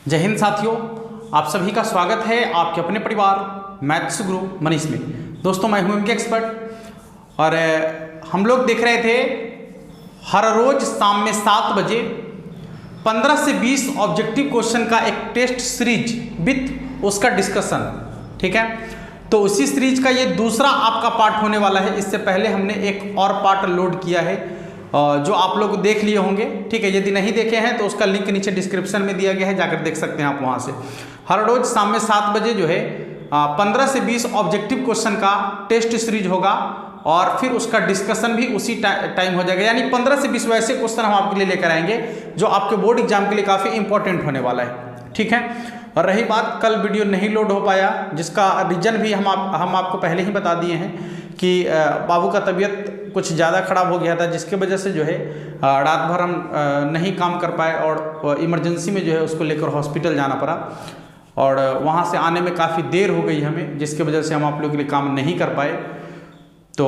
जय हिंद साथियों, आप सभी का स्वागत है आपके अपने परिवार मैथ्स गुरु मनीष में। दोस्तों, मैं हूं इनके एक्सपर्ट और हम लोग देख रहे थे हर रोज शाम में 7 बजे 15 से 20 ऑब्जेक्टिव क्वेश्चन का एक टेस्ट सीरीज विथ उसका डिस्कशन। ठीक है, तो उसी सीरीज का ये दूसरा आपका पार्ट होने वाला है। इससे पहले हमने एक और पार्ट लोड किया है जो आप लोग देख लिए होंगे। ठीक है, यदि नहीं देखे हैं तो उसका लिंक नीचे डिस्क्रिप्शन में दिया गया है, जाकर देख सकते हैं आप वहां से। हर रोज शाम में 7 बजे जो है 15 से 20 ऑब्जेक्टिव क्वेश्चन का टेस्ट सीरीज होगा और फिर उसका डिस्कशन भी उसी टाइम हो जाएगा। यानी 15 से 20 वैसे क्वेश्चन हम आपके लिए लेकर आएंगे जो आपके बोर्ड एग्जाम के लिए काफ़ी इंपॉर्टेंट होने वाला है। ठीक है, और रही बात कल वीडियो नहीं लोड हो पाया, जिसका रीजन भी हम आपको पहले ही बता दिए हैं कि बाबू का तबीयत कुछ ज़्यादा ख़राब हो गया था, जिसके वजह से जो है रात भर हम नहीं काम कर पाए और इमरजेंसी में जो है उसको लेकर हॉस्पिटल जाना पड़ा और वहाँ से आने में काफ़ी देर हो गई हमें, जिसके वजह से हम आप लोगों के लिए काम नहीं कर पाए। तो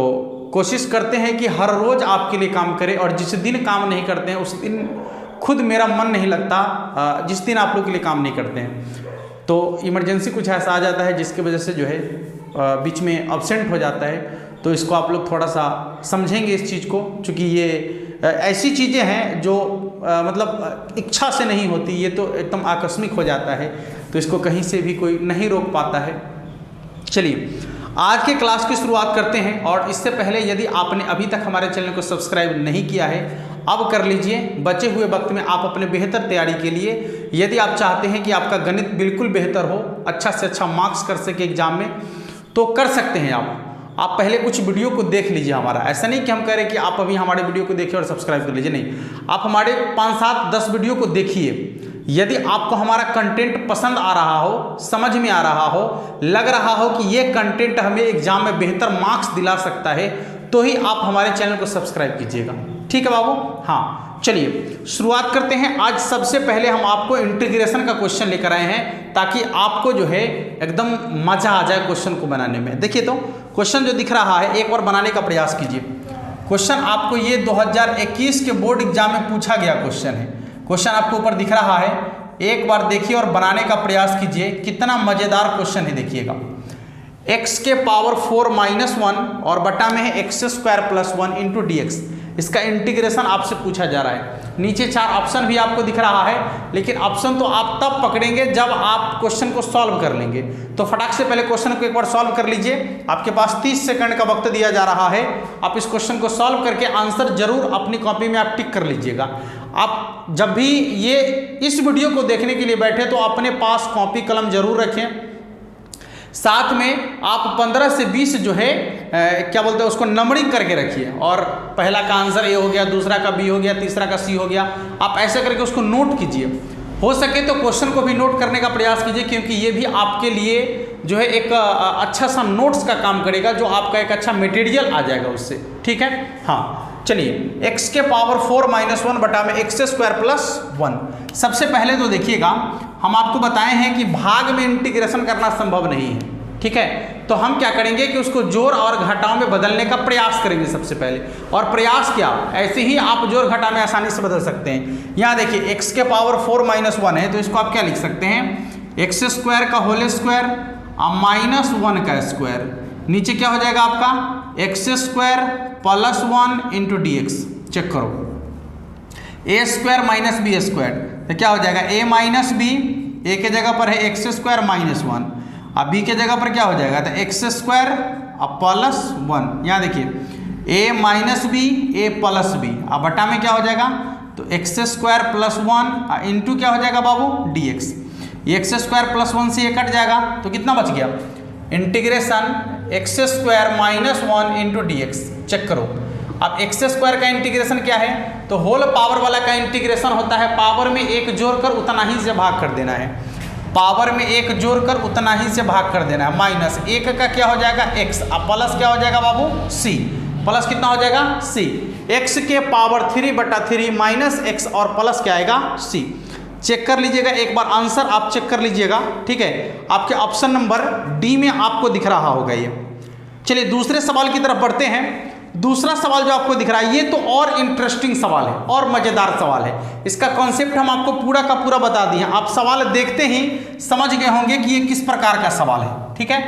कोशिश करते हैं कि हर रोज़ आपके लिए काम करें और जिस दिन काम नहीं करते हैं उस दिन खुद मेरा मन नहीं लगता, जिस दिन आप लोग के लिए काम नहीं करते हैं। तो इमरजेंसी कुछ ऐसा आ जाता है जिसकी वजह से जो है बीच में एब्सेंट हो जाता है। तो इसको आप लोग थोड़ा सा समझेंगे इस चीज़ को, क्योंकि ये ऐसी चीज़ें हैं जो मतलब इच्छा से नहीं होती, ये तो एकदम आकस्मिक हो जाता है, तो इसको कहीं से भी कोई नहीं रोक पाता है। चलिए आज के क्लास की शुरुआत करते हैं और इससे पहले यदि आपने अभी तक हमारे चैनल को सब्सक्राइब नहीं किया है अब कर लीजिए। बचे हुए वक्त में आप अपने बेहतर तैयारी के लिए, यदि आप चाहते हैं कि आपका गणित बिल्कुल बेहतर हो, अच्छा से अच्छा मार्क्स कर सके एग्जाम में, तो कर सकते हैं आप पहले कुछ वीडियो को देख लीजिए हमारा। ऐसा नहीं कि हम कह रहे कि आप अभी हमारे वीडियो को देखिए और सब्सक्राइब कर लीजिए, नहीं, आप हमारे 5, 7, 10 वीडियो को देखिए। यदि आपको हमारा कंटेंट पसंद आ रहा हो, समझ में आ रहा हो, लग रहा हो कि ये कंटेंट हमें एग्जाम में बेहतर मार्क्स दिला सकता है, तो ही आप हमारे चैनल को सब्सक्राइब कीजिएगा। ठीक है बाबू? हाँ, चलिए शुरुआत करते हैं। आज सबसे पहले हम आपको इंटीग्रेशन का क्वेश्चन लेकर आए हैं ताकि आपको जो है एकदम मजा आ जाए क्वेश्चन को बनाने में। देखिए तो क्वेश्चन जो दिख रहा है एक बार बनाने का प्रयास कीजिए। क्वेश्चन आपको ये 2021 के बोर्ड एग्जाम में पूछा गया क्वेश्चन है। क्वेश्चन आपको ऊपर दिख रहा है, एक बार देखिए और बनाने का प्रयास कीजिए। कितना मजेदार क्वेश्चन है देखिएगा। x के पावर 4 - 1 और बटा में है x² + 1 × dx। इसका इंटीग्रेशन आपसे पूछा जा रहा है। नीचे 4 ऑप्शन भी आपको दिख रहा है, लेकिन ऑप्शन तो आप तब पकड़ेंगे जब आप क्वेश्चन को सॉल्व कर लेंगे। तो फटाक से पहले क्वेश्चन को एक बार सॉल्व कर लीजिए। आपके पास 30 सेकंड का वक्त दिया जा रहा है। आप इस क्वेश्चन को सॉल्व करके आंसर जरूर अपनी कॉपी में आप टिक कर लीजिएगा। आप जब भी ये इस वीडियो को देखने के लिए बैठे तो अपने पास कॉपी कलम जरूर रखें। साथ में आप 15 से 20 जो है क्या बोलते हैं उसको नंबरिंग करके रखिए, और पहला का आंसर ए हो गया, दूसरा का बी हो गया, तीसरा का सी हो गया। आप ऐसे करके उसको नोट कीजिए। हो सके तो क्वेश्चन को भी नोट करने का प्रयास कीजिए, क्योंकि ये भी आपके लिए जो है एक अच्छा सा नोट्स का काम करेगा, जो आपका एक अच्छा मटेरियल आ जाएगा उससे। ठीक है, हाँ चलिए। x के पावर 4 - 1 बटा में x² + 1। सबसे पहले तो देखिएगा, हम आपको बताए हैं कि भाग में इंटीग्रेशन करना संभव नहीं है। ठीक है, तो हम क्या करेंगे कि उसको जोड़ और घटाव में बदलने का प्रयास करेंगे सबसे पहले। और प्रयास क्या, ऐसे ही आप जोड़ घटा में आसानी से बदल सकते हैं। यहाँ देखिए x के पावर 4 - 1 है, तो इसको आप क्या लिख सकते हैं, x² का होल स्क्वायर -1 का स्क्वायर। नीचे क्या हो जाएगा आपका x² + 1 × dx। चेक करो, a² - b², तो क्या हो जाएगा a - b, a के जगह पर है x² - 1, अब b के जगह पर क्या हो जाएगा, तो x² + 1। यहाँ देखिए a - b, a + b, अब बटा में क्या हो जाएगा, तो x² + 1 इंटू क्या हो जाएगा बाबू, dx। ये x² + 1 से ये कट जाएगा, तो कितना बच गया, इंटीग्रेशन x² - 1 × dx। चेक करो, अब x² का इंटीग्रेशन क्या है, तो होल पावर वाला का इंटीग्रेशन होता है पावर में 1 जोड़कर उतना ही से भाग कर देना है। पावर में 1 जोड़कर उतना ही से भाग कर देना है। -1 का क्या हो जाएगा x, अब प्लस क्या हो जाएगा बाबू c, प्लस कितना हो जाएगा c। x के पावर 3/3 - x और प्लस क्या आएगा c। चेक कर लीजिएगा एक बार आंसर, आप चेक कर लीजिएगा। ठीक है, आपके ऑप्शन नंबर डी में आपको दिख रहा होगा ये। चलिए दूसरे सवाल की तरफ बढ़ते हैं। दूसरा सवाल जो आपको दिख रहा है ये तो और इंटरेस्टिंग सवाल है और मजेदार सवाल है। इसका कॉन्सेप्ट हम आपको पूरा का पूरा बता दिए। आप सवाल देखते ही समझ गए होंगे कि ये किस प्रकार का सवाल है। ठीक है,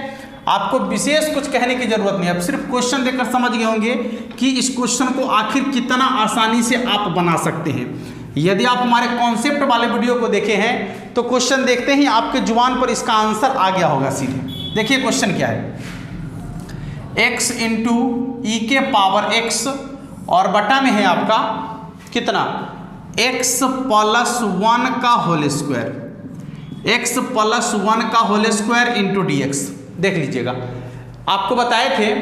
आपको विशेष कुछ कहने की जरूरत नहीं है, अब सिर्फ क्वेश्चन देखकर समझ गए होंगे कि इस क्वेश्चन को आखिर कितना आसानी से आप बना सकते हैं। यदि आप हमारे कॉन्सेप्ट वाले वीडियो को देखे हैं तो क्वेश्चन देखते ही आपके जुबान पर इसका आंसर आ गया होगा सीधे। देखिए क्वेश्चन क्या है, x इंटू ई के पावर x और बटा में है आपका कितना x प्लस 1 का होल स्क्वायर, x प्लस 1 का whole square into d x. देख लीजिएगा, आपको बताए थे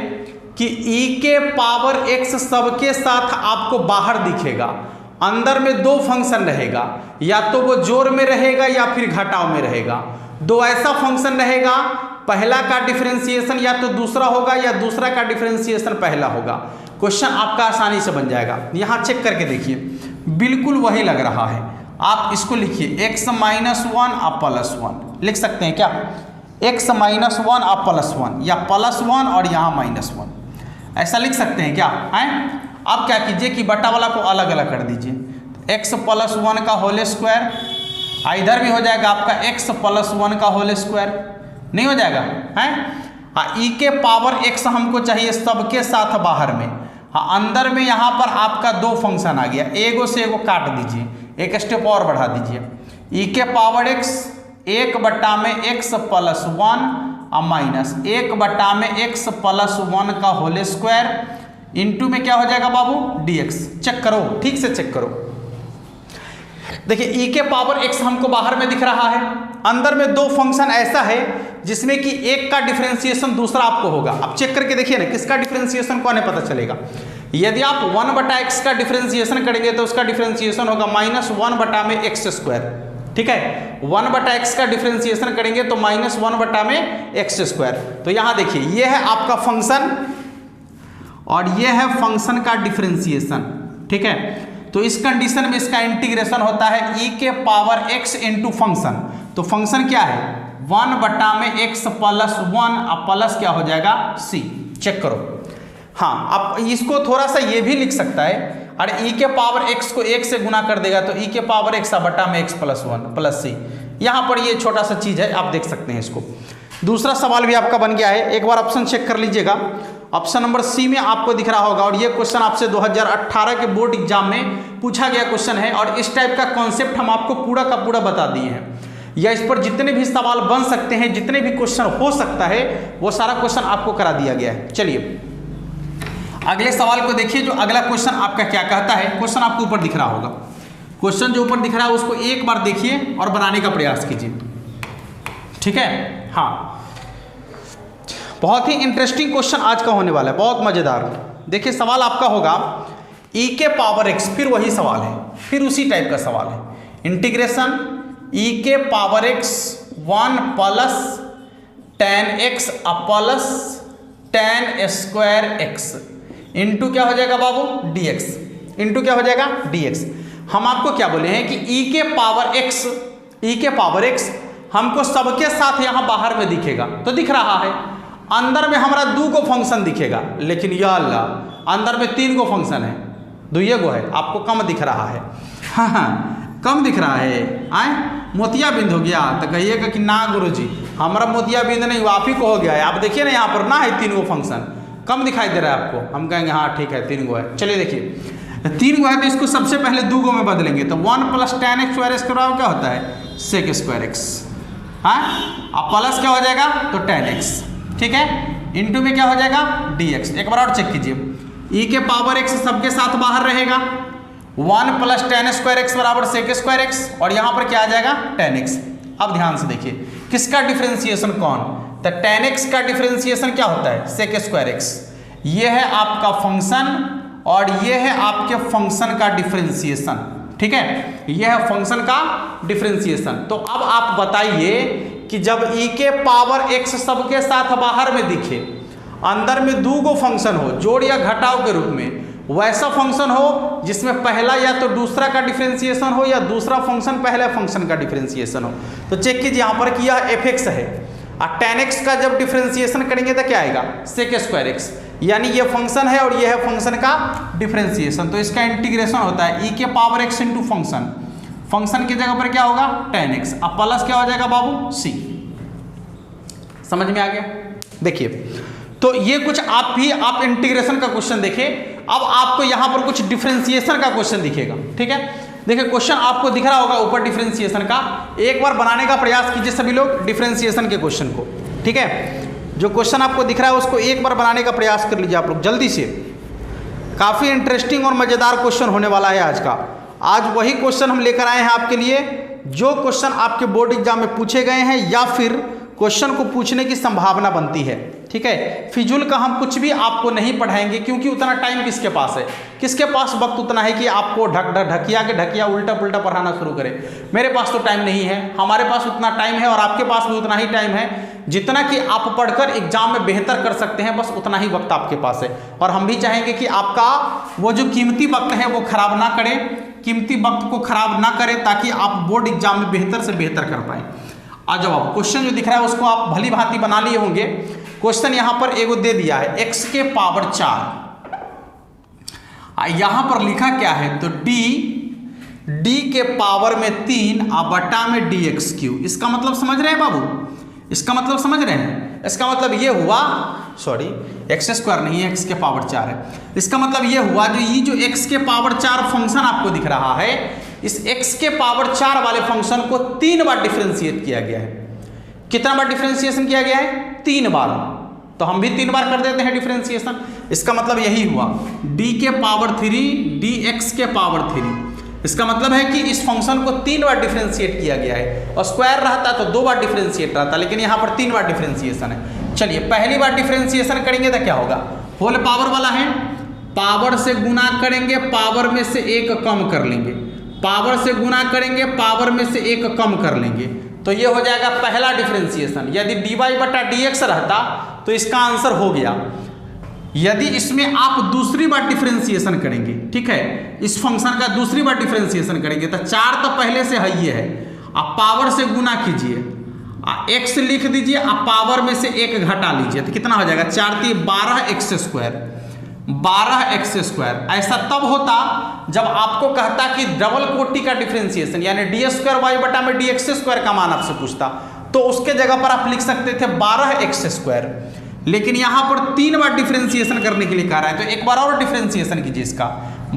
कि e के पावर x सबके साथ आपको बाहर दिखेगा, अंदर में दो फंक्शन रहेगा, या तो वो जोड़ में रहेगा या फिर घटाव में रहेगा। दो ऐसा फंक्शन रहेगा, पहला का डिफरेंशिएशन या तो दूसरा होगा या दूसरा का डिफरेंशिएशन पहला होगा। क्वेश्चन आपका आसानी से बन जाएगा। यहाँ चेक करके देखिए, बिल्कुल वही लग रहा है। आप इसको लिखिए x माइनस 1 आप प्लस 1 लिख सकते हैं क्या, x माइनस 1 आप प्लस 1 या प्लस 1 और यहाँ माइनस 1 ऐसा लिख सकते हैं क्या है। अब क्या कीजिए कि बटा वाला को अलग अलग कर दीजिए, x प्लस 1 का होल स्क्वायर, इधर भी हो जाएगा आपका x प्लस 1 का होल स्क्वायर, नहीं हो जाएगा है। ई के पावर x हमको चाहिए सबके साथ बाहर में, अंदर में यहाँ पर आपका दो फंक्शन आ गया, एगो से एगो काट दीजिए, एक स्टेप और बढ़ा दीजिए। ई के पावर x 1 बटा में x प्लस 1 और माइनस 1 बटा में x प्लस 1 का होल स्क्वायर इंटू में क्या हो जाएगा बाबू dx। चेक करो, ठीक से चेक करो। देखिए ई के पावर x हमको बाहर में दिख रहा है, अंदर में दो फंक्शन ऐसा है जिसमें कि एक का डिफरेंशिएशन दूसरा आपको होगा। अब चेक करके देखिए ना, किसका डिफरेंशिएशन कौन है पता चलेगा। यदि आप 1 बटा x का डिफरेंशिएशन करेंगे तो उसका डिफरेंशिएशन होगा माइनस 1 बटा में x स्क्वायर। ठीक है, 1 बटा x का डिफरेंशिएशन करेंगे तो माइनस 1 बटा में x स्क्वायर। तो यहाँ देखिए ये है आपका फंक्शन और ये है फंक्शन का डिफरेंशिएशन। ठीक है, तो इस कंडीशन में इसका इंटीग्रेशन होता है e के पावर x इंटू फंक्शन। तो फंक्शन क्या है 1 बटा में x प्लस 1 अब प्लस क्या हो जाएगा c। चेक करो, हाँ अब इसको थोड़ा सा ये भी लिख सकता है, अरे e के पावर x को 1 से गुना कर देगा तो e के पावर x बटा में x प्लस 1 प्लस c। यहाँ पर ये छोटा सा चीज है, आप देख सकते हैं इसको। दूसरा सवाल भी आपका बन गया है, एक बार ऑप्शन चेक कर लीजिएगा। ऑप्शन नंबर सी में आपको दिख रहा होगा और ये क्वेश्चन आपसे 2018 के बोर्ड एग्जाम में पूछा गया क्वेश्चन है और इस टाइप का कॉन्सेप्ट हम आपको पूरा का पूरा बता दिए हैं, या इस पर जितने भी सवाल बन सकते हैं, जितने भी क्वेश्चन हो सकता है वो सारा क्वेश्चन आपको करा दिया गया है। चलिए अगले सवाल को देखिए, जो अगला क्वेश्चन आपका क्या कहता है। क्वेश्चन आपको ऊपर दिख रहा होगा, क्वेश्चन जो ऊपर दिख रहा है उसको एक बार देखिए और बनाने का प्रयास कीजिए। ठीक है, हाँ बहुत ही इंटरेस्टिंग क्वेश्चन आज का होने वाला है, बहुत मजेदार। देखिए सवाल आपका होगा e के पावर x, फिर वही सवाल है, फिर उसी टाइप का सवाल है। इंटीग्रेशन e के power x 1 plus tan x plus tan square x into क्या हो जाएगा बाबू dx, इंटू क्या हो जाएगा dx। हम आपको क्या बोले हैं कि e के पावर x हमको सबके साथ यहाँ बाहर में दिखेगा, तो दिख रहा है। अंदर में हमारा 2 गो फंक्शन दिखेगा, लेकिन या अल्लाह अंदर में 3 गो फंक्शन है, 2 गो है, आपको कम दिख रहा है। हाँ कम दिख रहा है, आए मोतिया बिंद हो गया तो कहिएगा कि ना गुरुजी हमारा मोतिया बिंद नहीं, आप ही को हो गया है। आप देखिए ना यहाँ पर ना है 3 गो फंक्शन, कम दिखाई दे रहा है आपको। हम कहेंगे हाँ ठीक है 3 गो है। चलिए देखिए 3 गो है तो इसको सबसे पहले 2 गो में बदलेंगे, तो 1 plus tan x square x बराबर क्या होता है sec स्क्वायर x। हाँ अब प्लस क्या हो जाएगा तो tan x, ठीक है, इंटू में क्या हो जाएगा dx। एक बार और चेक कीजिए, e के पावर x सबके साथ बाहर रहेगा, 1 प्लस tan स्क्वायर x बराबर sec स्क्वायर x और यहाँ पर क्या आ जाएगा tan x। अब ध्यान से देखिए किसका डिफरेंशिएशन कौन, तो tan x का डिफरेंशिएशन क्या होता है sec स्क्वायर x। ये है आपका फंक्शन और ये है आपके फंक्शन का डिफरेंशिएशन। ठीक है, यह है फंक्शन का डिफरेंशिएशन। तो अब आप बताइए कि जब e के पावर x सबके साथ बाहर में दिखे, अंदर में 2 गो फंक्शन हो जोड़ या घटाव के रूप में, वैसा फंक्शन हो जिसमें पहला या तो दूसरा का डिफरेंशिएशन हो या दूसरा फंक्शन पहले फंक्शन का डिफरेंशिएशन हो। तो चेक कीजिए यहाँ पर कि यह f(x) है और tan x का जब डिफरेंशिएशन करेंगे तो क्या आएगा sec स्क्वायर x। यानी ये फंक्शन है और ये है फंक्शन का डिफरेंशिएशन, तो इसका इंटीग्रेशन होता है e के power x into function, function की जगह पर क्या होगा tan x, अब प्लस क्या हो जाएगा बाबू c। समझ में आ गया? देखिए तो ये कुछ आप इंटीग्रेशन का क्वेश्चन देखें। अब आपको यहां पर कुछ डिफरेंशिएशन का क्वेश्चन दिखेगा, ठीक है। देखिए क्वेश्चन आपको दिख रहा होगा ऊपर डिफरेंशिएशन का, एक बार बनाने का प्रयास कीजिए सभी लोग डिफरेंशिएशन के क्वेश्चन को, ठीक है। जो क्वेश्चन आपको दिख रहा है उसको एक बार बनाने का प्रयास कर लीजिए आप लोग जल्दी से। काफ़ी इंटरेस्टिंग और मज़ेदार क्वेश्चन होने वाला है आज का। आज वही क्वेश्चन हम लेकर आए हैं आपके लिए जो क्वेश्चन आपके बोर्ड एग्जाम में पूछे गए हैं या फिर क्वेश्चन को पूछने की संभावना बनती है, ठीक है। फिजूल का हम कुछ भी आपको नहीं पढ़ाएंगे क्योंकि उतना टाइम किसके पास है, किसके पास वक्त उतना है कि आपको ढकिया उल्टा पुल्टा पढ़ाना शुरू करें। मेरे पास तो टाइम नहीं है, हमारे पास उतना टाइम है और आपके पास भी उतना ही टाइम है जितना कि आप पढ़कर एग्जाम में बेहतर कर सकते हैं, बस उतना ही वक्त आपके पास है। और हम भी चाहेंगे कि आपका वो जो कीमती वक्त है वो खराब ना करें, कीमती वक्त को खराब ना करें ताकि आप बोर्ड एग्जाम में बेहतर से बेहतर कर पाएँ। आ जाओ, आप क्वेश्चन जो दिख रहा है उसको आप भली भांति बना लिए होंगे। क्वेश्चन यहां पर एगो दे दिया है x के पावर 4, यहां पर लिखा क्या है तो d के पावर में 3 बटा में dx3। इसका मतलब समझ रहे हैं बाबू, इसका मतलब समझ रहे हैं? इसका मतलब ये हुआ, सॉरी x² नहीं है, x के पावर 4 है। इसका मतलब ये हुआ जो x के पावर 4 फंक्शन आपको दिख रहा है, इस x के पावर 4 वाले फंक्शन को 3 बार डिफरेंशिएट किया गया है। कितना बार डिफरेंशिएशन किया गया है? 3 बार। तो हम भी 3 बार कर देते हैं डिफरेंशिएशन। इसका मतलब यही हुआ d के पावर 3 dx के पावर 3। इसका मतलब है कि इस फंक्शन को 3 बार डिफरेंशिएट किया गया है, और स्क्वायर रहता तो 2 बार डिफरेंशिएट रहता, लेकिन यहाँ पर 3 बार डिफरेंशिएशन है। चलिए पहली बार डिफरेंशिएशन करेंगे तो क्या होगा, होल पावर वाला है, पावर से गुना करेंगे, पावर में से 1 कम कर लेंगे, पावर से गुना करेंगे, पावर में से 1 कम कर लेंगे, तो ये हो जाएगा पहला डिफरेंशिएशन। यदि dy बटा dx रहता तो इसका आंसर हो गया। यदि इसमें आप दूसरी बार डिफरेंशिएशन करेंगे, ठीक है, इस फंक्शन का दूसरी बार डिफरेंशिएशन करेंगे तो 4 तो पहले से है ही है, आप पावर से गुना कीजिए, x लिख दीजिए, आप पावर में से 1 घटा लीजिए तो कितना हो जाएगा 4 × 3 12x²। ऐसा तब होता जब आपको कहता कि डबल कोटि का डिफरेंशिएशन यानी d² बटा में dx² का मान आपसे पूछता, तो उसके जगह पर आप लिख सकते थे 12x²। लेकिन यहां पर 3 बार डिफरेंशिएशन करने के लिए कह रहा है, तो एक बार और डिफरेंशिएशन कीजिए इसका,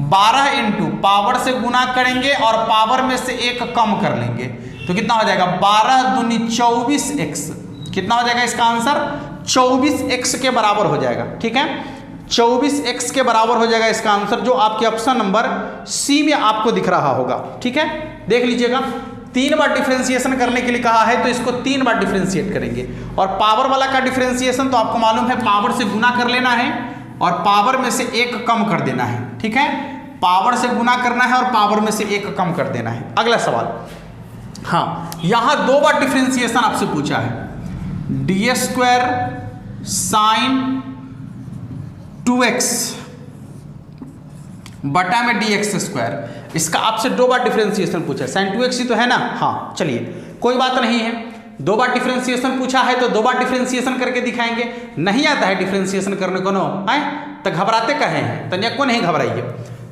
12 × पावर से गुना करेंगे और पावर में से 1 कम कर लेंगे तो कितना हो जाएगा 12 दूनी 24x। कितना हो जाएगा इसका आंसर 24x के बराबर हो जाएगा, ठीक है, 24x के बराबर हो जाएगा इसका आंसर, जो आपके ऑप्शन नंबर सी में आपको दिख रहा होगा, ठीक है। देख लीजिएगा 3 बार डिफरेंशिएशन करने के लिए कहा है तो इसको 3 बार डिफरेंशिएट करेंगे, और पावर वाला का डिफरेंशिएशन तो आपको मालूम है पावर से गुना कर लेना है और पावर में से 1 कम कर देना है, ठीक है, पावर से गुना करना है और पावर में से 1 कम कर देना है। अगला सवाल, हाँ यहां 2 बार डिफरेंशिएशन आपसे पूछा है, d² sin 2x बटा में dx², इसका आपसे 2 बार डिफरेंशिएशन पूछा है, sin 2x ही तो है ना, हाँ चलिए कोई बात नहीं है, 2 बार डिफरेंशिएशन पूछा है तो 2 बार डिफरेंशिएशन करके दिखाएंगे। नहीं आता है डिफरेंशिएशन करने को, नो है तो घबराते कहे हैं, तनिया को नहीं घबराइए।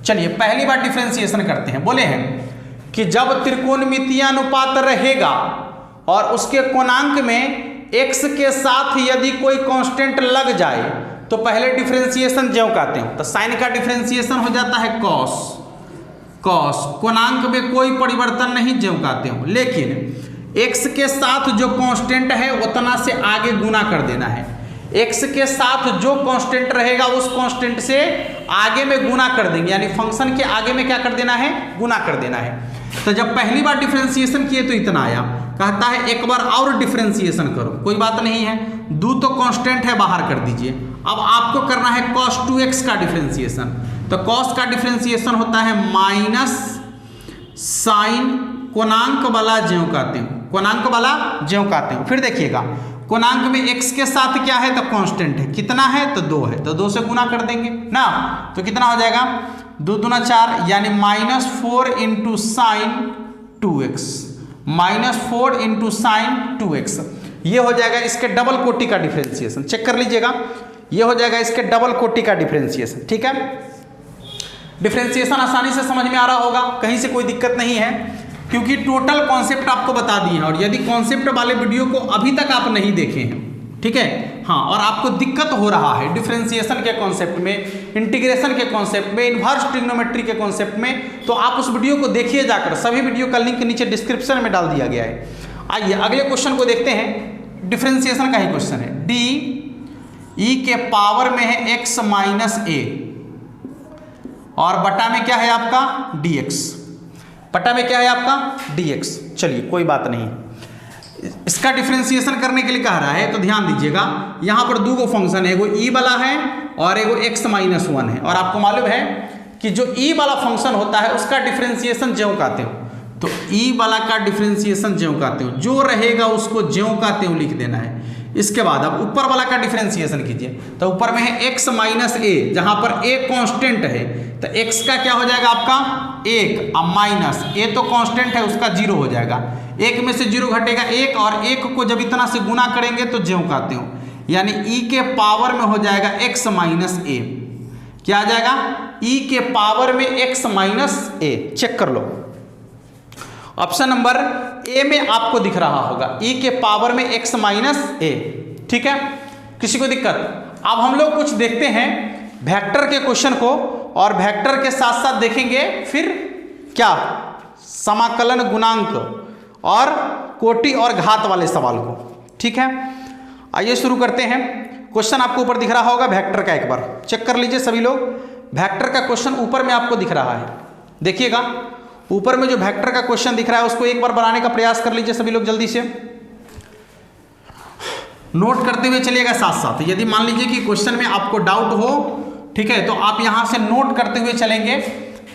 चलिए पहली बार डिफरेंशिएशन करते हैं। बोले हैं कि जब त्रिकोणमितीय अनुपात रहेगा और उसके कोणांक में x के साथ यदि कोई कांस्टेंट लग जाए तो पहले डिफरेंशिएशन ज्यों कहते हो, तो साइन का डिफरेंशिएशन हो जाता है कॉस, कोणांक में कोई परिवर्तन नहीं ज्यों कहते हो, लेकिन x के साथ जो कांस्टेंट है उतना से आगे गुना कर देना है, x के साथ जो कांस्टेंट रहेगा उस कांस्टेंट से आगे में गुना कर देंगे, यानी फंक्शन के आगे में क्या कर देना है, गुना कर देना है। तो जब पहली बार डिफरेंशिएशन किए तो इतना आया, कहता है एक बार और डिफरेंशिएशन करो, कोई बात नहीं है, 2 तो कांस्टेंट है बाहर कर दीजिए। अब आपको करना है cos 2x का डिफरेंशिएशन, तो cos का डिफरेंशिएशन होता है माइनस साइन कोणांक वाला ज्यों कहते हैं, कोणांक वाला ज्यों कहते हैं। फिर देखिएगा कोणांक में x के साथ क्या है तो कांस्टेंट है, कितना है तो 2 है, तो 2 से गुना कर देंगे ना, तो कितना हो जाएगा 2 दूना 4 यानी -4 × sin 2x, -4 × sin 2x, ये हो जाएगा इसके डबल कोटि का डिफरेंशिएशन। चेक कर लीजिएगा, ये हो जाएगा इसके डबल कोटि का डिफरेंशिएशन। ठीक है, डिफरेंशिएशन आसानी से समझ में आ रहा होगा, कहीं से कोई दिक्कत नहीं है, क्योंकि टोटल कॉन्सेप्ट आपको बता दिए हैं। और यदि कॉन्सेप्ट वाले वीडियो को अभी तक आप नहीं देखे हैं, ठीक है, हाँ, और आपको दिक्कत हो रहा है डिफरेंशिएशन के कॉन्सेप्ट में, इंटीग्रेशन के कॉन्सेप्ट में, इन्वर्स ट्रिग्नोमेट्री के कॉन्सेप्ट में, तो आप उस वीडियो को देखिए जाकर। सभी वीडियो का लिंक नीचे डिस्क्रिप्शन में डाल दिया गया है। आइए अगले क्वेश्चन को देखते हैं। डिफरेंशिएशन का ही क्वेश्चन है। डी ई के पावर में है x माइनस ए और बटा में क्या है आपका dx, बटा में क्या है आपका dx। चलिए कोई बात नहीं, इसका डिफरेंशिएशन करने के लिए कह रहा है, तो ध्यान दीजिएगा, यहाँ पर दो फंक्शन है, एगो ई वाला है और एगो x माइनस 1 है। और आपको मालूम है कि जो ई वाला फंक्शन होता है उसका डिफरेंशिएशन ज्यों काते हो, तो ई वाला का डिफरेंशिएशन ज्यों काते हो, जो रहेगा उसको ज्यों काते हो लिख देना है। इसके बाद अब ऊपर वाला का डिफरेंशिएशन कीजिए, तो ऊपर में है x माइनस ए, जहां पर a कांस्टेंट है, तो x का क्या हो जाएगा आपका 1, अब माइनस a तो कांस्टेंट है उसका 0 हो जाएगा, 1 में से 0 घटेगा 1, और 1 को जब इतना से गुना करेंगे तो ज्यों काते हो, यानी e के पावर में हो जाएगा x माइनस ए। क्या आ जाएगा e के पावर में x माइनस ए। चेक कर लो, ऑप्शन नंबर ए में आपको दिख रहा होगा e के पावर में x माइनस ए। ठीक है, किसी को दिक्कत? अब हम लोग कुछ देखते हैं वेक्टर के क्वेश्चन को, और वेक्टर के साथ साथ देखेंगे फिर क्या समाकलन, गुणांक और कोटि और घात वाले सवाल को। ठीक है, आइए शुरू करते हैं। क्वेश्चन आपको ऊपर दिख रहा होगा वेक्टर का, एक बार चेक कर लीजिए सभी लोग। वेक्टर का क्वेश्चन ऊपर में आपको दिख रहा है, देखिएगा ऊपर में जो वेक्टर का क्वेश्चन दिख रहा है उसको एक बार बनाने का प्रयास कर लीजिए सभी लोग, जल्दी से नोट करते हुए चलिएगा साथ साथ। यदि मान लीजिए कि क्वेश्चन में आपको डाउट हो, ठीक है, तो आप यहां से नोट करते हुए चलेंगे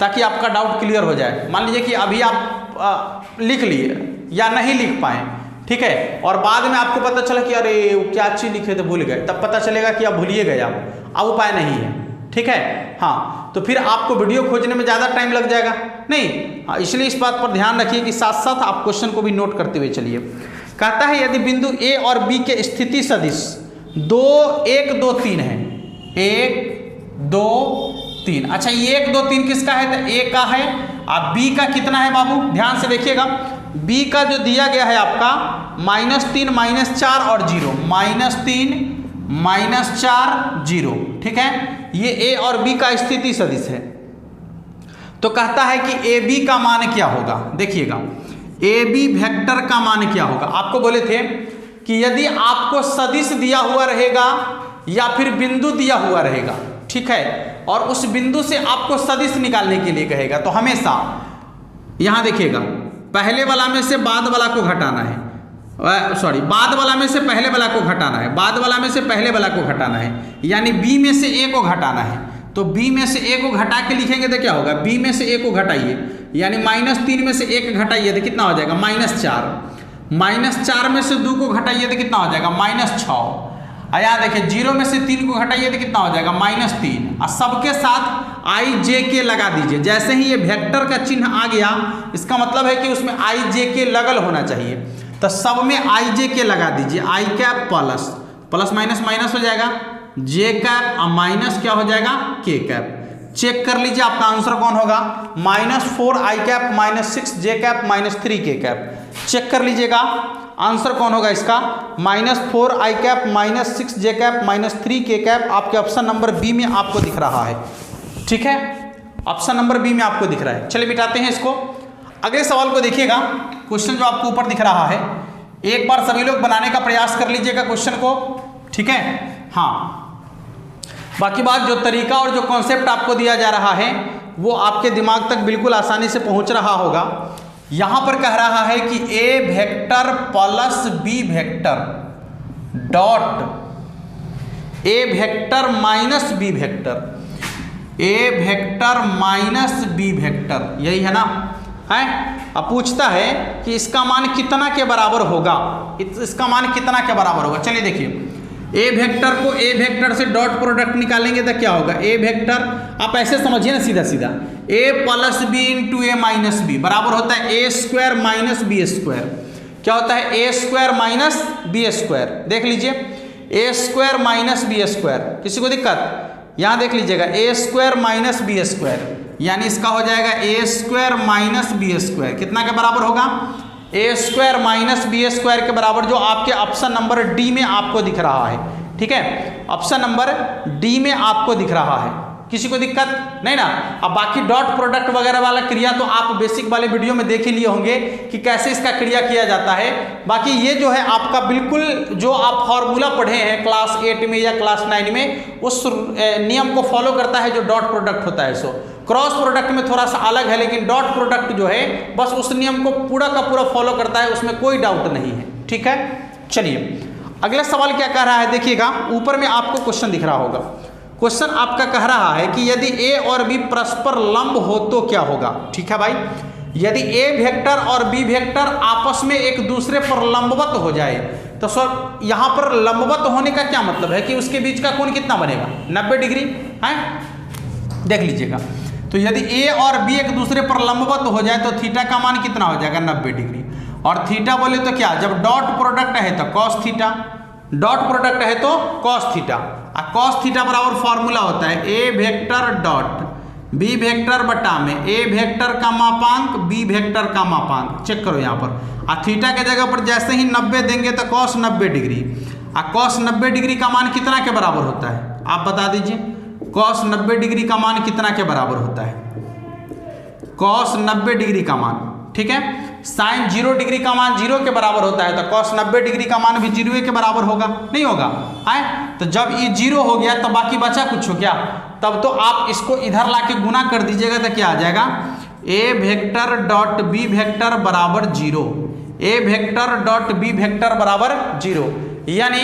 ताकि आपका डाउट क्लियर हो जाए। मान लीजिए कि अभी आप लिख लिए या नहीं लिख पाए, ठीक है, और बाद में आपको पता चला कि अरे क्या चीज लिखे थे भूल गए, तब पता चलेगा कि आप भूलिए गए, आप अब उपाय नहीं है। ठीक है, हाँ, तो फिर आपको वीडियो खोजने में ज़्यादा टाइम लग जाएगा नहीं। हाँ, इसलिए इस बात पर ध्यान रखिए कि साथ साथ आप क्वेश्चन को भी नोट करते हुए चलिए। कहता है यदि बिंदु ए और बी के स्थिति सदिश 2 1 2 3 है, 1 2 3। अच्छा, ये 1 2 3 किसका है? तो ए का है। अब बी का कितना है बाबू? ध्यान से देखिएगा, बी का जो दिया गया है आपका -3 -4 और 0, -3 -4 0। ठीक है, ये ए और बी का स्थिति सदिश है। तो कहता है कि ए बी का मान क्या होगा। देखिएगा, ए बी वेक्टर का मान क्या होगा। आपको बोले थे कि यदि आपको सदिश दिया हुआ रहेगा या फिर बिंदु दिया हुआ रहेगा, ठीक है, और उस बिंदु से आपको सदिश निकालने के लिए कहेगा, तो हमेशा यहां देखिएगा पहले वाला में से बाद वाला को घटाना है, सॉरी, बाद वाला में से पहले वाला को घटाना है, बाद वाला में से पहले वाला को घटाना है, यानी बी में से ए को घटाना है। तो बी में से ए को घटा के लिखेंगे तो क्या होगा? बी में से ए को घटाइए, यानी -3 में से 1 घटाइए तो कितना हो जाएगा? -4। -4 में से 2 को घटाइए तो कितना हो जाएगा? -6। यहाँ देखिए 0 में से 3 को घटाइए तो कितना हो जाएगा? -3। और सबके साथ आई जे के लगा दीजिए। जैसे ही ये वेक्टर का चिन्ह आ गया, इसका मतलब है कि उसमें आई जे के लगल होना चाहिए, तो सब में आई जे के लगा दीजिए। I cap plus plus minus minus हो जाएगा, जे कैप और माइनस क्या हो जाएगा? के कैप। चेक कर लीजिए आपका आंसर कौन होगा? -4 आई कैप -6 जे कैप -3 के कैप। चेक कर लीजिएगा आंसर कौन होगा इसका? -4 आई कैप -6 जे कैप -3 के कैप। आपके ऑप्शन नंबर बी में आपको दिख रहा है। ठीक है, ऑप्शन नंबर बी में आपको दिख रहा है। चलिए मिटाते हैं इसको। अगले सवाल को देखिएगा, क्वेश्चन जो आपको ऊपर दिख रहा है, एक बार सभी लोग बनाने का प्रयास कर लीजिएगा क्वेश्चन को। ठीक है, हाँ, बाकी बात जो तरीका और जो कॉन्सेप्ट आपको दिया जा रहा है वो आपके दिमाग तक बिल्कुल आसानी से पहुंच रहा होगा। यहां पर कह रहा है कि a vector plus b vector dot a vector minus b vector, a vector minus b vector, यही है ना? है, अब पूछता है कि इसका मान कितना के बराबर होगा, इसका मान कितना के बराबर होगा। चलिए देखिए, ए वेक्टर को ए वेक्टर से डॉट प्रोडक्ट निकालेंगे तो क्या होगा? ए वेक्टर आप ऐसे समझिए ना, सीधा सीधा ए प्लस बी इंटू ए माइनस बी बराबर होता है ए स्क्वायर माइनस बी स्क्वायर। क्या होता है? ए स्क्वायर माइनस बी स्क्वायर। देख लीजिए, ए स्क्वायर माइनस बी स्क्वायर, किसी को दिक्कत? यहाँ देख लीजिएगा ए स्क्वायर माइनस बी स्क्वायर, यानी इसका हो जाएगा ए स्क्वायर माइनस बी स्क्वायर, कितना के बराबर होगा? ए स्क्वायर माइनस बी स्क्वायर के बराबर, जो आपके ऑप्शन नंबर डी में आपको दिख रहा है। ठीक है, ऑप्शन नंबर डी में आपको दिख रहा है। किसी को दिक्कत नहीं ना? अब बाकी डॉट प्रोडक्ट वगैरह वाला क्रिया तो आप बेसिक वाले वीडियो में देख ही लिए होंगे कि कैसे इसका क्रिया किया जाता है। बाकी ये जो है आपका बिल्कुल जो आप फॉर्मूला पढ़े हैं क्लास 8 में या क्लास 9 में, उस नियम को फॉलो करता है जो डॉट प्रोडक्ट होता है। सो क्रॉस प्रोडक्ट में थोड़ा सा अलग है, लेकिन डॉट प्रोडक्ट जो है बस उस नियम को पूरा का पूरा फॉलो करता है, उसमें कोई डाउट नहीं है। ठीक है, चलिए अगला सवाल क्या कह रहा है, देखिएगा ऊपर में आपको क्वेश्चन दिख रहा होगा। क्वेश्चन आपका कह रहा है कि यदि ए और बी परस्पर लंब हो तो क्या होगा। ठीक है भाई, यदि ए वेक्टर और बी वेक्टर आपस में एक दूसरे पर लंबवत हो जाए तो सर यहाँ पर लंबवत होने का क्या मतलब है कि उसके बीच का कोण कितना बनेगा? 90 डिग्री है। देख लीजिएगा, तो यदि ए और बी एक दूसरे पर लंबवत हो जाए तो थीटा का मान कितना हो जाएगा? 90 डिग्री। और थीटा बोले तो क्या, जब डॉट प्रोडक्ट है तो कॉस थीटा, डॉट प्रोडक्ट है तो कॉस थीटा। कॉस थीटा बराबर फॉर्मूला होता है ए वेक्टर डॉट बी वेक्टर बटा में ए वेक्टर का मापांक बी वेक्टर का मापांक। चेक करो यहाँ पर, थीटा के जगह पर जैसे ही 90 देंगे तो कॉस 90 डिग्री। कॉस 90 डिग्री का मान कितना के बराबर होता है? आप बता दीजिए, कॉस 90 डिग्री का मान कितना के बराबर होता है? कॉस 90 डिग्री का मान, ठीक है। साइन 0 डिग्री का मान 0 के बराबर होता है, तो कॉस 90 डिग्री का मान भी 0 के बराबर होगा, नहीं होगा? आए तो जब ये 0 हो गया तो बाकी बचा कुछ हो क्या? तब तो आप इसको इधर लाके गुना कर दीजिएगा तो क्या आ जाएगा? ए वेक्टर डॉट बी वेक्टर बराबर 0, ए वेक्टर डॉट बी वेक्टर बराबर 0। यानी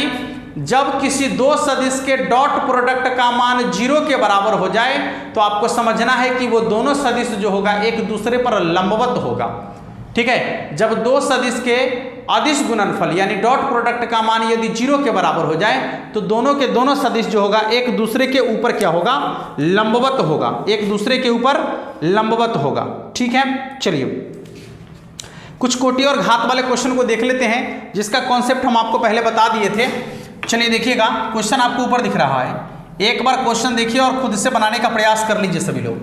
जब किसी दो सदिश के डॉट प्रोडक्ट का मान 0 के बराबर हो जाए तो आपको समझना है कि वो दोनों सदिश जो होगा एक दूसरे पर लंबवत होगा। ठीक है, जब दो सदिश के अदिश गुणनफल यानी डॉट प्रोडक्ट का मान यदि 0 के बराबर हो जाए तो दोनों के दोनों सदिश जो होगा एक दूसरे के ऊपर क्या होगा? लंबवत होगा, एक दूसरे के ऊपर लंबवत होगा। ठीक है, चलिए कुछ कोटि और घात वाले क्वेश्चन को देख लेते हैं, जिसका कॉन्सेप्ट हम आपको पहले बता दिए थे। चलिए देखिएगा, क्वेश्चन आपको ऊपर दिख रहा है, एक बार क्वेश्चन देखिए और खुद से बनाने का प्रयास कर लीजिए सभी लोग।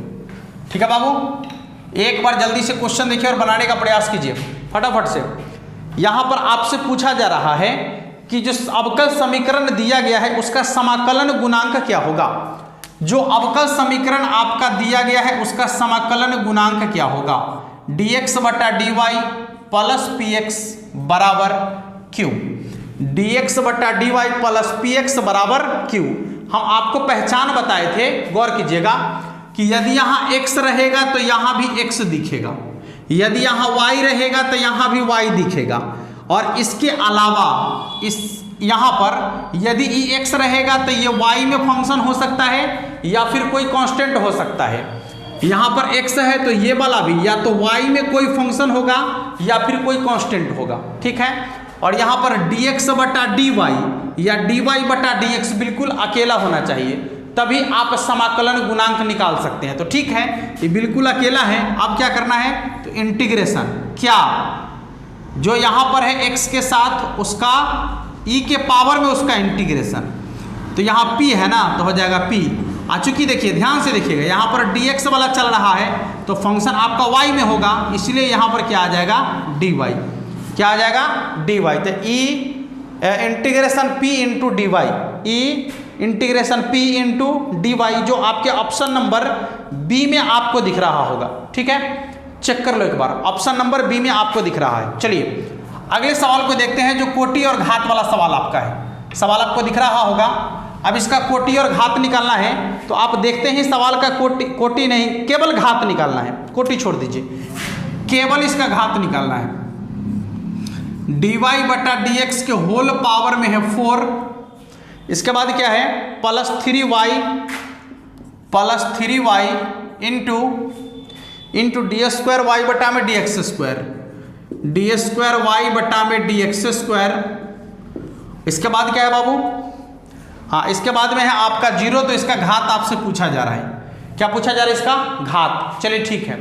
ठीक है बाबू, एक बार जल्दी से क्वेश्चन देखिए और बनाने का प्रयास कीजिए फटाफट से। यहां पर आपसे पूछा जा रहा है कि जो अवकल समीकरण दिया गया है उसका समाकलन गुणांक क्या होगा। जो अवकल समीकरण आपका दिया गया है उसका समाकलन गुणांक क्या होगा? dx बटा dy प्लस px बराबर q, dx बटा dy प्लस px बराबर q। हम आपको पहचान बताए थे, गौर कीजिएगा कि यदि यहाँ x रहेगा तो यहाँ भी x दिखेगा, यदि यहाँ y रहेगा तो यहाँ भी y दिखेगा, और इसके अलावा इस यहाँ पर यदि x रहेगा तो ये y में फंक्शन हो सकता है या फिर कोई कांस्टेंट हो सकता है। यहाँ पर x है तो ये वाला भी या तो y में कोई फंक्शन होगा या फिर कोई कांस्टेंट होगा। ठीक है, और यहाँ पर dx बटा dy या dy बटा dx बिल्कुल अकेला होना चाहिए, तभी आप समाकलन गुणांक निकाल सकते हैं। तो ठीक है, ये बिल्कुल अकेला है। अब क्या करना है? तो इंटीग्रेशन, क्या जो यहाँ पर है x के साथ उसका e के पावर में उसका इंटीग्रेशन, तो यहाँ p है ना तो हो जाएगा p। चूंकि देखिए ध्यान से देखिएगा, यहाँ पर dx वाला चल रहा है तो फंक्शन आपका y में होगा, इसलिए यहाँ पर क्या आ जाएगा? dy। क्या आ जाएगा? dy। तो e integration p into dy, e integration p into dy जो आपके ऑप्शन नंबर बी में आपको दिख रहा होगा। ठीक है, चेक कर लो एक बार, ऑप्शन नंबर बी में आपको दिख रहा है। चलिए अगले सवाल को देखते हैं, जो कोटि और घात वाला सवाल आपका है। सवाल आपको दिख रहा होगा, अब इसका कोटि और घात निकालना है तो आप देखते हैं सवाल का कोटि नहीं, केवल घात निकालना है, कोटि छोड़ दीजिए, केवल इसका घात निकालना है। dy बटा dx के होल पावर में है 4, इसके बाद क्या है? Plus 3y into d square y बटा में dx स्क्वायर, डी स्क्वायर वाई बटा में dx स्क्वायर। इसके बाद क्या है बाबू? हाँ, इसके बाद में है आपका 0, तो इसका घात आपसे पूछा जा रहा है। क्या पूछा जा रहा है? इसका घात। चलिए ठीक है,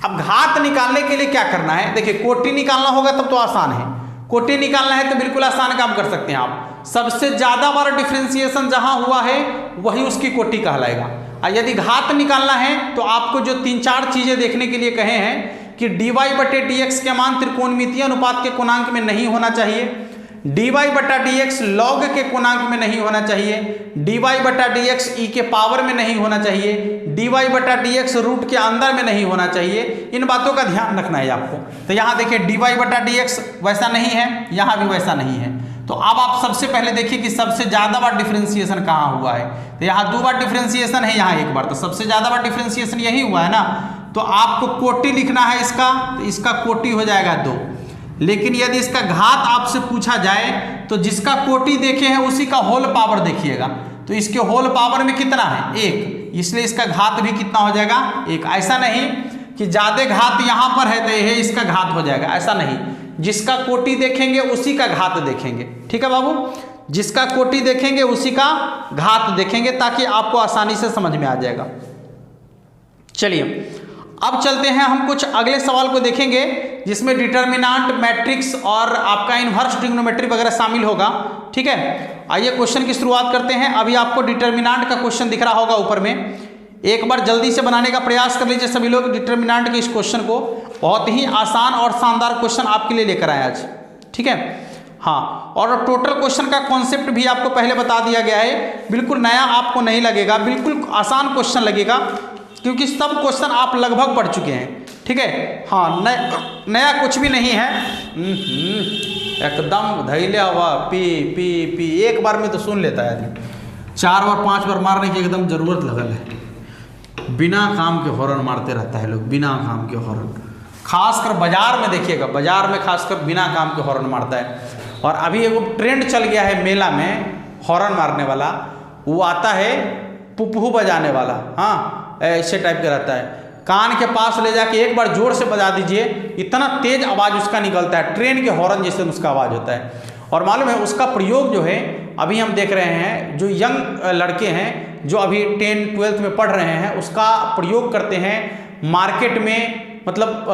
अब घात निकालने के लिए क्या करना है? देखिए कोटि निकालना होगा तब तो आसान है, कोटि निकालना है तो बिल्कुल आसान काम कर सकते हैं आप। सबसे ज्यादा बार डिफरेंशिएशन जहां हुआ है वही उसकी कोटि कहलाएगा। और यदि घात निकालना है तो आपको जो 3-4 चीजें देखने के लिए कहे हैं कि dy बटे dx के मान त्रिकोणमितीय अनुपात के कोणांक में नहीं होना चाहिए, dy बटा dx लॉग के कोणांक में नहीं होना चाहिए, dy बटा dx e के पावर में नहीं होना चाहिए, dy बटा dx रूट के अंदर में नहीं होना चाहिए। इन बातों का ध्यान रखना है आपको। तो यहाँ देखिए dy बटा dx वैसा नहीं है, यहाँ भी वैसा नहीं है। तो अब आप सबसे पहले देखिए कि सबसे ज्यादा बार डिफरेंशिएशन कहाँ हुआ है। तो यहाँ 2 बार डिफरेंशिएशन है, यहाँ 1 बार, तो सबसे ज्यादा बार डिफरेंशिएशन यही हुआ है ना। तो आपको कोटि लिखना है इसका, तो इसका कोटि हो जाएगा 2। लेकिन यदि इसका घात आपसे पूछा जाए तो जिसका कोटि देखे हैं उसी का होल पावर देखिएगा। तो इसके होल पावर में कितना है 1, इसलिए इसका घात भी कितना हो जाएगा 1। ऐसा नहीं कि ज्यादा घात यहाँ पर है तो यह इसका घात हो जाएगा, ऐसा नहीं। जिसका कोटि देखेंगे उसी का घात देखेंगे, ठीक है बाबू, जिसका कोटि देखेंगे उसी का घात देखेंगे, ताकि आपको आसानी से समझ में आ जाएगा। चलिए अब चलते हैं, हम कुछ अगले सवाल को देखेंगे जिसमें डिटर्मिनेंट, मैट्रिक्स और आपका इनवर्स ट्रिग्नोमेट्री वगैरह शामिल होगा, ठीक है। आइए क्वेश्चन की शुरुआत करते हैं। अभी आपको डिटर्मिनेंट का क्वेश्चन दिख रहा होगा ऊपर में, एक बार जल्दी से बनाने का प्रयास कर लीजिए सभी लोग डिटर्मिनेंट के इस क्वेश्चन को। बहुत ही आसान और शानदार क्वेश्चन आपके लिए लेकर आए आज, ठीक है। हाँ, और टोटल क्वेश्चन का कॉन्सेप्ट भी आपको पहले बता दिया गया है, बिल्कुल नया आपको नहीं लगेगा, बिल्कुल आसान क्वेश्चन लगेगा, क्योंकि सब क्वेश्चन आप लगभग पढ़ चुके हैं, ठीक है। हाँ, नया कुछ भी नहीं है, एकदम धैर्य हुआ पी पी पी, एक बार में तो सुन लेता है आदमी, 4 बार 5 बार मारने की एकदम जरूरत लगल है। बिना काम के हॉर्न मारते रहता है लोग, बिना काम के हॉर्न, खासकर बाजार में देखिएगा, बाजार में खासकर बिना काम के हॉर्न मारता है। और अभी एक ट्रेंड चल गया है मेला में हॉर्न मारने वाला, वो आता है पुपहू बजाने वाला, हाँ ऐसे टाइप का रहता है, कान के पास ले जाके एक बार जोर से बजा दीजिए, इतना तेज आवाज़ उसका निकलता है, ट्रेन के हॉर्न जैसे उसका आवाज़ होता है। और मालूम है उसका प्रयोग जो है अभी हम देख रहे हैं, जो यंग लड़के हैं जो अभी 10-12 में पढ़ रहे हैं, उसका प्रयोग करते हैं मार्केट में, मतलब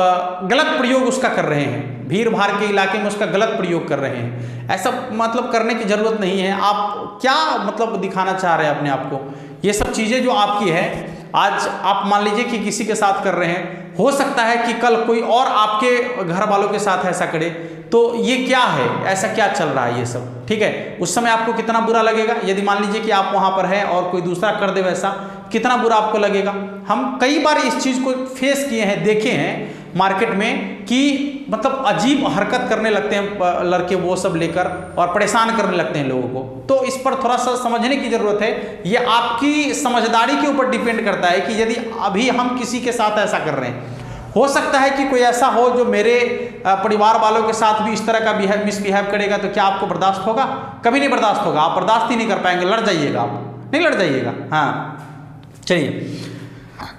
गलत प्रयोग उसका कर रहे हैं, भीड़ भाड़ के इलाके में उसका गलत प्रयोग कर रहे हैं। ऐसा मतलब करने की ज़रूरत नहीं है। आप क्या मतलब दिखाना चाह रहे हैं अपने आप को, ये सब चीज़ें जो आपकी है, आज आप मान लीजिए कि किसी के साथ कर रहे हैं, हो सकता है कि कल कोई और आपके घर वालों के साथ ऐसा करे, तो ये क्या है, ऐसा क्या चल रहा है ये सब, ठीक है। उस समय आपको कितना बुरा लगेगा, यदि मान लीजिए कि आप वहाँ पर हैं और कोई दूसरा कर दे वैसा, कितना बुरा आपको लगेगा। हम कई बार इस चीज़ को फेस किए हैं, देखे हैं मार्केट में कि मतलब अजीब हरकत करने लगते हैं लड़के, वो सब लेकर और परेशान करने लगते हैं लोगों को। तो इस पर थोड़ा सा समझने की ज़रूरत है, ये आपकी समझदारी के ऊपर डिपेंड करता है कि यदि अभी हम किसी के साथ ऐसा कर रहे हैं, हो सकता है कि कोई ऐसा हो जो मेरे परिवार वालों के साथ भी इस तरह का मिसबिहेव करेगा, तो क्या आपको बर्दाश्त होगा? कभी नहीं बर्दाश्त होगा, आप बर्दाश्त ही नहीं कर पाएंगे, लड़ जाइएगा, आप नहीं लड़ जाइएगा। हाँ चलिए,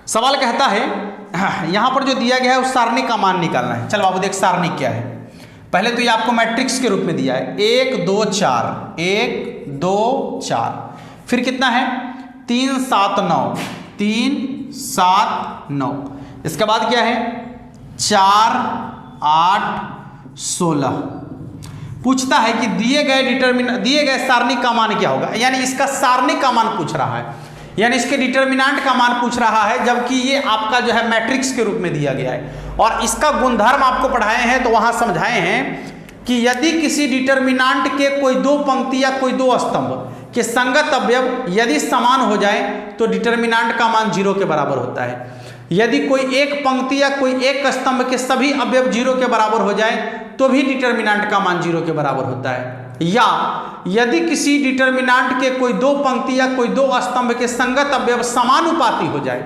सवाल कहता है यहाँ पर जो दिया गया है उस सारणी का मान निकालना है। चल बाबू देख सारणी क्या है। पहले तो ये आपको मैट्रिक्स के रूप में दिया है, 1 2 4 1 2 4, फिर कितना है 3 7 9 3 7 9, इसके बाद क्या है 4 8 16। पूछता है कि दिए गए सारणी का मान क्या होगा, यानी इसका सारणी का मान पूछ रहा है, यानी इसके डिटर्मिनेंट का मान पूछ रहा है, जबकि ये आपका जो है मैट्रिक्स के रूप में दिया गया है। और इसका गुणधर्म आपको पढ़ाए हैं, तो वहां समझाए हैं कि यदि किसी डिटर्मिनेंट के कोई 2 पंक्ति या कोई 2 स्तंभ के संगत अवयव यदि समान हो जाए तो डिटर्मिनेंट का मान 0 के बराबर होता है। यदि कोई एक पंक्ति या कोई एक स्तंभ के सभी अवयव 0 के बराबर हो जाए तो भी डिटर्मिनेंट का मान 0 के बराबर होता है। या यदि किसी डिटर्मिनेंट के कोई 2 पंक्ति या कोई 2 स्तंभ के संगत अवयव समानुपाती हो जाए,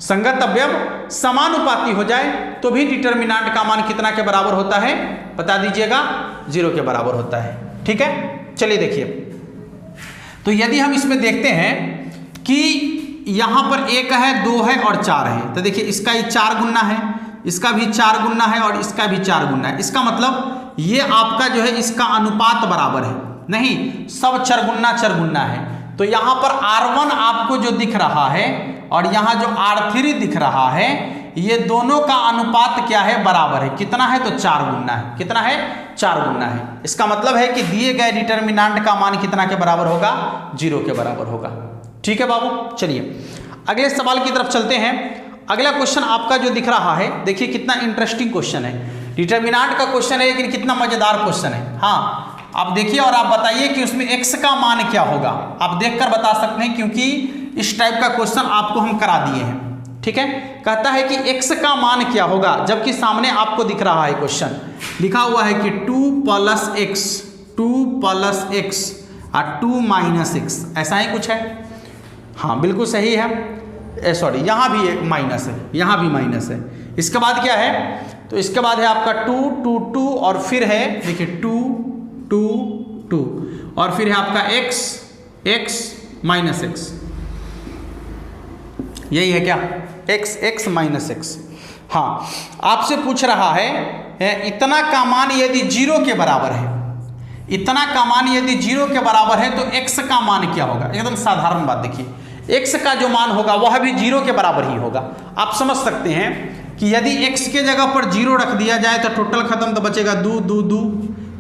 संगत अवयव समानुपाती हो जाए तो भी डिटर्मिनेंट का मान कितना के बराबर होता है, बता दीजिएगा, 0 के बराबर होता है। ठीक है, चलिए देखिए, तो यदि हम इसमें देखते हैं कि यहां पर 1 है 2 है और 4 है, तो देखिए इसका ये 4 गुना है, इसका भी 4 गुना है और इसका भी 4 गुना है। इसका मतलब ये आपका जो है इसका अनुपात बराबर है, नहीं सब चरगुना है। तो यहाँ पर R1 आपको जो दिख रहा है और यहाँ जो R3 दिख रहा है, ये दोनों का अनुपात क्या है, बराबर है। कितना है, तो 4 गुना है। कितना है, 4 गुना है। इसका मतलब है कि दिए गए डिटर्मिनेंट का मान कितना के बराबर होगा, 0 के बराबर होगा। ठीक है बाबू, चलिए अगले सवाल की तरफ चलते हैं। अगला क्वेश्चन आपका जो दिख रहा है, देखिए कितना इंटरेस्टिंग क्वेश्चन है। डिटर्मिनेंट का क्वेश्चन है लेकिन कितना मजेदार क्वेश्चन है। हाँ, आप देखिए और आप बताइए कि उसमें x का मान क्या होगा। आप देखकर बता सकते हैं क्योंकि इस टाइप का क्वेश्चन आपको हम करा दिए हैं। ठीक है, कहता है कि x का मान क्या होगा, जबकि सामने आपको दिख रहा है क्वेश्चन लिखा हुआ है कि 2 प्लस x और 2 - x, ऐसा ही कुछ है। हाँ बिल्कुल सही है। सॉरी, यहाँ भी एक माइनस है, यहाँ भी माइनस है। इसके बाद क्या है, तो इसके बाद है आपका 2 2 2 और फिर है देखिए 2 2 2 और फिर है आपका x -x। यही है क्या, x -x। हाँ, आपसे पूछ रहा है इतना का मान यदि 0 के बराबर है, इतना का मान यदि 0 के बराबर है तो x का मान क्या होगा। एकदम साधारण बात देखिए, x का जो मान होगा वह भी 0 के बराबर ही होगा। आप समझ सकते हैं कि यदि x के जगह पर 0 रख दिया जाए तो टोटल खत्म, तो बचेगा 2 2 2,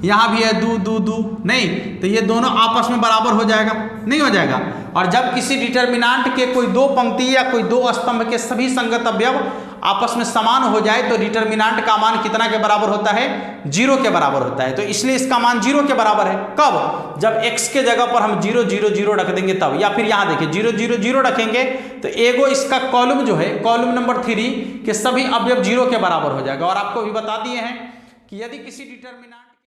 यहाँ भी है 2 2 2, नहीं तो ये दोनों आपस में बराबर हो जाएगा, नहीं हो जाएगा। और जब किसी डिटर्मिनेंट के कोई 2 पंक्ति या कोई 2 स्तंभ के सभी संगत अवयव आपस में समान हो जाए तो डिटर्मिनेंट का मान कितना के बराबर होता है, 0 के बराबर होता है। तो इसलिए इसका मान 0 के बराबर है। कब, जब x के जगह पर हम 0 0 0 रख देंगे तब, या फिर यहाँ देखिए 0 0 0 रखेंगे तो एगो इसका कॉलम जो है, कॉलम नंबर 3 के सभी अवयव 0 के बराबर हो जाएगा। और आपको भी बता दिए हैं कि यदि किसी डिटर्मिनेंट